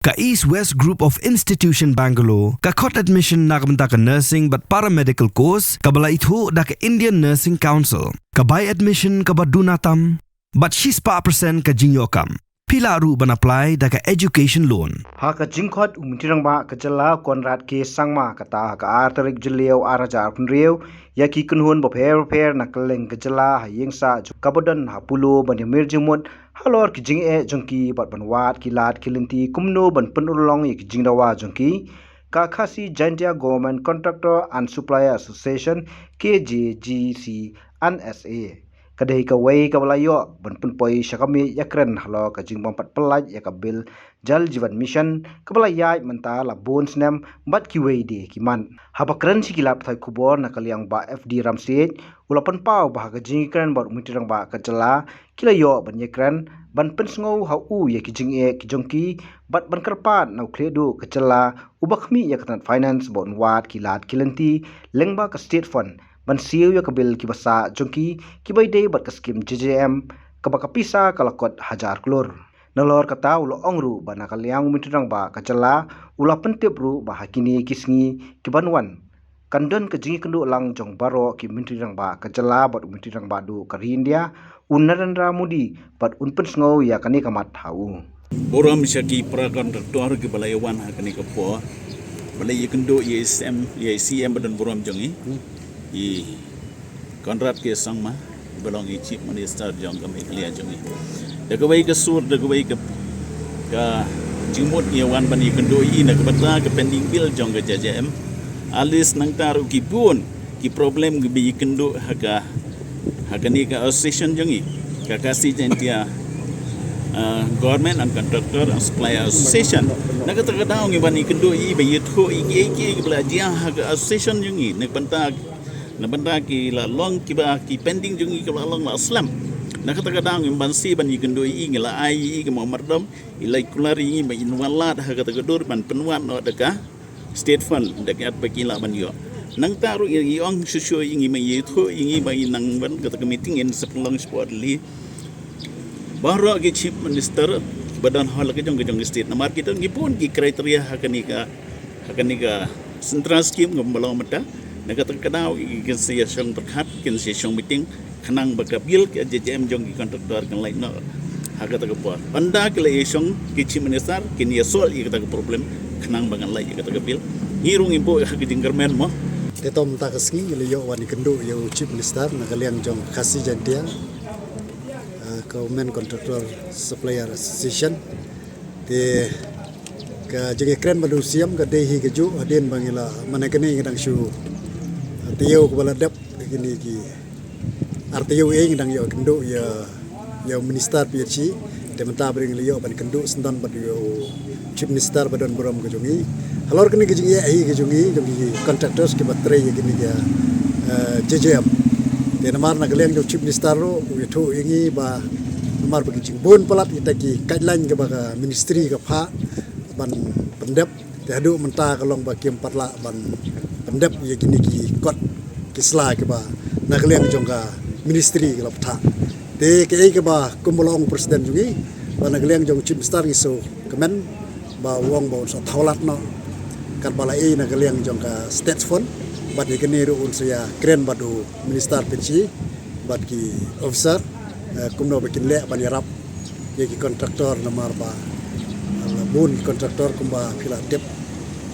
Ka East West Group of Institution Bangalore, ka khot admission na kamenta ka nursing but paramedical course, ka bala itho da ka Indian Nursing Council, ka buy admission ka badunatam, but she's pa percent ka jingyokam. Pila ru ban apply da ka education loan. Ha ka jingkhot umtirang ba ka jala Konrad ke sangma kata ka artarik jeliau arajar punriu yaki kunhun bo pair na keleng ka jala hayeng sa kabodan hapulo ban yamir jimut halor ki jing jongki bat banwat kilat kilinti kumno ban penulong yaki jingdawa jongki ka khasi Jantia Government Contractor and Supplier Association KJGC NSA kadai ka wei ka balayo ban punpoi syakami yakren halo ka jingbang pat pelaj ya ka bil jal jivan mission ka balaya menta la bones nem bat ki wei de kiman habakren sikilap thai kubor na kaliang ba FD Ramsey ulapan pau bah ka jingkren bat umitirang ba ka jala kilayo ban yakren ban pensngo ha u ya ki jinge ki jongki bat ban karpat na kledu ka jala ubakmi ya kan finance bon wat kilat kilanti lengba ka state fund ban siu ya kabil kibasa jongki kibai day bat ka skim JJM kabakapisa kalakot hajar klor nalor kata ulo ongru bana kaliang mitrang ba kacala ula pentip ru ba hakini kisngi kibanwan kandon ka jingi kendu lang jong baro ki mitrang ba kacala bat mitrang ba du ka India Narendra Modi bat unpen sngo ya kani kamat hau Boram syaki prakan rektor ke balayawan hakani kapo balay kendo ICM badan boram jongi i Konrad ke sangma belong i chief minister jong kami kelia jongi dagawai ke sur dagawai ke jimut iawan bani kendo i nak bata ke pending bill jong ke JJM alis nang taru ki bun ki problem ke bi kendo hakani ka association jongi ka kasi Jantia Government and Contractor and Supplier Association nakatagadaw ng bani kendo i bayitho iki belajar haga association jongi nak banta ki la long ki ba ki pending jungi ki la long la aslam nakatagadaw ng bansi ban ikendo i ngila ai ki mamardam ilai kulari ba inwala da katagador ban penwan no daka state fund dekat pakila ban yo nang taru i ong susyo ingi mai yitho ingi ba inang ban kata meeting in sepulong sportly baru ki chief minister badan hal ke jong state namar kita ngipun ki kriteria hakanika central scheme ngombalong mata nakatagadaw ikinsiyasyong terkhat kinsiyasyong meeting kanang bakabil ke JJM jong kontraktor kan lain no hakatagapuan anda kala isyong kichi minister kini sol ikataga problem kanang bangan lain ikatagabil ngirung impo hakijingkermen mo tetom takaski liyo wani kendo yo chief minister nakaliang jong kasi Jantia Government Contractor Supplier Association te ka jege kren badusiam ka dehi ke ju aden bangila manakani ngdang shu tiyo ko baladap kini ki artiyo ing dang yo kendo ya minister PHC dementa bring liyo ban kendo sendan bad yo chief minister badan borom ko jongi halor kini kijing ai ke jongi contractors ke batre ye kini ya JJM de namar na galeng jo chief minister ro yo ingi ba namar bagi jing bon palat itaki guideline ke ba ministry ke pha ban pendep te adu menta kalong ba kem patla ban pendep ye kini ki kot kisla ke ba nakleng jongka ministry ke laptha te ke ba kumbolong presiden jungi ba nakleng jong chief minister iso kemen ba wong ba so thaulat no kan bala nakleng jongka state fund ba de kini ru unsia kren badu minister pensi ba ki officer kumno bikin le ban yarap ye ki kontraktor namar ba bun kontraktor kumba pila dep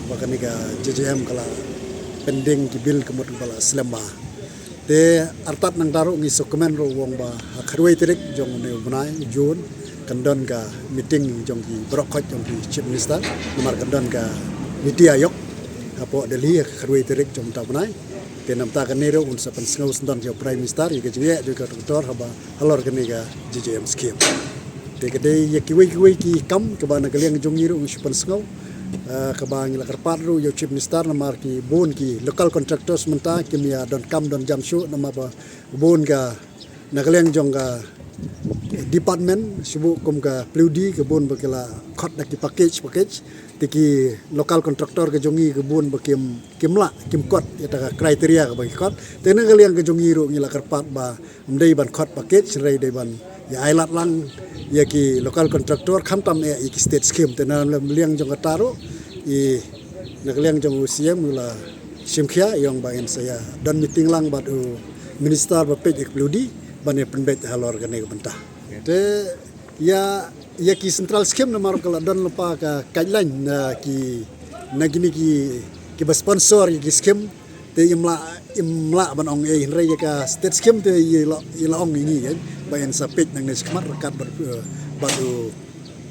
ba kani ka JJM kala pending ki bil kemut bala selamba te artat nang daru ngi dokumen ro wong ba kharwei tirik jong ne bunai jun kandon ka meeting jong ki brokot jong ki chief minister nomor kandon ka niti ayok apo delhi kharwei tirik jong ta bunai te namta ka nero un sa pensngo sendan jo prime minister ye je ka doktor haba halor kani ka JJM scheme te kede ye kiwi ki kam ke bana kaliang jong niro un pensngo kabang la karpat ru yo chief minister namar ki bon ki local contractors menta kimia don kam don jamshu nama ba bon ga nagleng jong ga department sibu kum ka pludi kebun bakila khot daki package tiki lokal kontraktor ke jongi kebun bakim kimla kimkot yata kriteria ka bagi khot tena kalian ke jongi ru ngila karpat ba mdei ban khot package rei dei ban ya ailat lang ya ki lokal kontraktor khamtam ya ki state scheme tena liang jong kataro i nakaliang jong usia mula simkhia yang bain saya dan meeting lang batu minister bapej pludi bane penbet halor kane bentah te ya ki central scheme na mar kala don lepa ka guideline na ki nagini ki ba sponsor ki scheme te imla ban ong e hinre ka state scheme te ila ong ini kan bayan sapit nang nes kmat rekat batu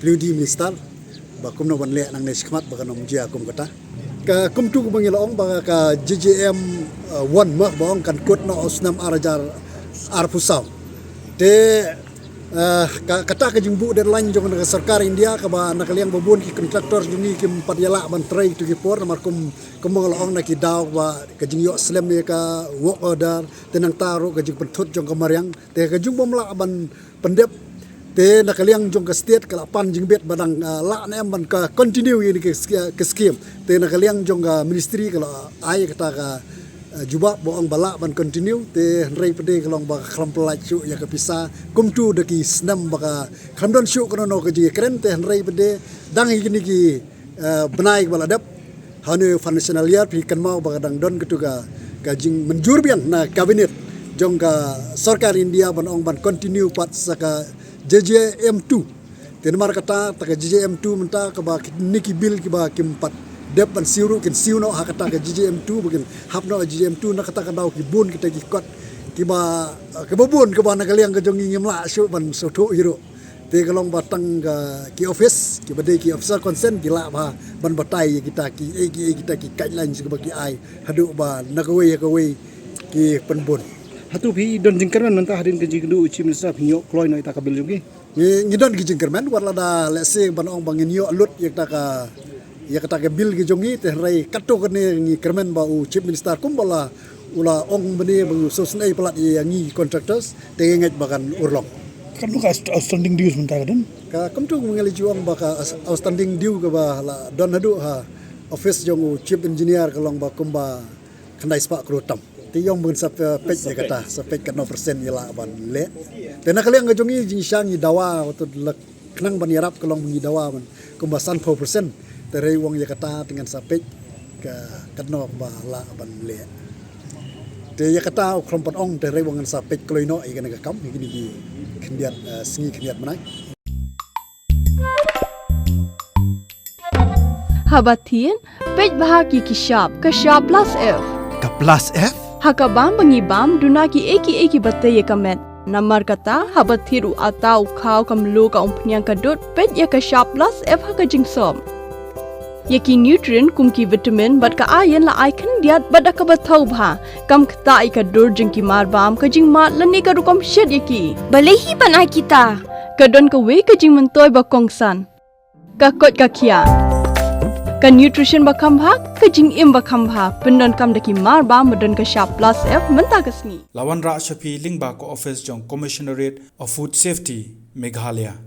pludi minister ba kumno ban le nang nes kmat ba kanom jia kum kata ka kumtu ko bangila ong ba ka GGM 1 mah ba ong kan kut no osnam arajar arpusau te kata ke jumbu deadline jong na sarkar India ka ba nakaliang babun ki kontraktor juni ki padyala ban tray tu ki por mar kum ong na ki daw ba ka jingyo slem ne ka work order tenang taru ka jing pentut jong kamariang te ka jung bomla ban pendep te nakaliang jong ka state ka pan jing bet badang la na ban ka continue ni ke scheme te nakaliang jong ka ministry ka ai kata ka juba boong bala ban continue te rei pede kalong ba khlampla chu ya ka pisa kumtu de ki snam ba khamdon chu kono no ka ji kren te rei pede dang gini ki benai bala dap hanu financial year pi kan mau ba dang don ketuga ka jing menjur biang na kabinet jong ka sarkar India ban ong ban continue pat saka JJM2 te mar kata ta ka JJM2 menta ka ba niki bill ki ba kimpat dep ban siuru kin siuno hakata ka GGM2 bugin hapno GGM2 na kata ka daw ki bun kita ki kot ki ba ke babun ke ba nakaliang ka jongi ngimla su ban soto hiro te kalong batang ka ki office ki bade ki officer consent gila ba ban batai kita ki kita ki guidelines ke bagi ai hadu ba nakawe ki penbun hatu phi don jingkerman menta hadin ke jigdu chief minister phinyo kloi no ita kabil jungi ngidon ki jingkerman warla da lese ban ong banginyo lut yakta ka ya kata ke bil ki jongi te rai kato kene ngi kermen ba u chief minister kumbala ula ong bene bu sosnai pelat yang ngi contractors te nget bakan urlong kan lu ka outstanding dues menta kan ka kamtu mengali juang ba ka outstanding due ka ba la don hadu ha office jong u chief engineer kalong ba kumba khandai spa krutam ti yong bun sap pej ya kata sapej ka 0% yala ban le te na kaliang ga jongi jing shangi dawa to knang ban yarap kalong ngi dawa ban kumba 100% terei wong ya kata dengan sapek ke kadno ba la ban le te ya kata krompot ong terei wong sapek kloino i kana kam gini gi kendiat singi kendiat manai habatin pej bahagi kishap plus f Ka plus F? hakabam bangibam dunaki eki batte ye kamet namar kata habathiru atau khau kamlu ka umpnyang kadut pej ya kishap plus f haka jingsom yaki nutrient kumki vitamin bat ka ayan la icon diat bada ka bathau bha kam khta ai ka dur jing ki mar bam ka jing mat lani ka rukom shed yaki balehi banai kita ka don ka we ka jing mentoy ba kongsan ka kot ka khia ka nutrition ba kham bha ka jing im ba kham bha pendon kam daki mar bam don ka sharp plus f menta kasni Lawan Ra Shafi Lingba ko office jong Commissionerate of Food Safety Meghalaya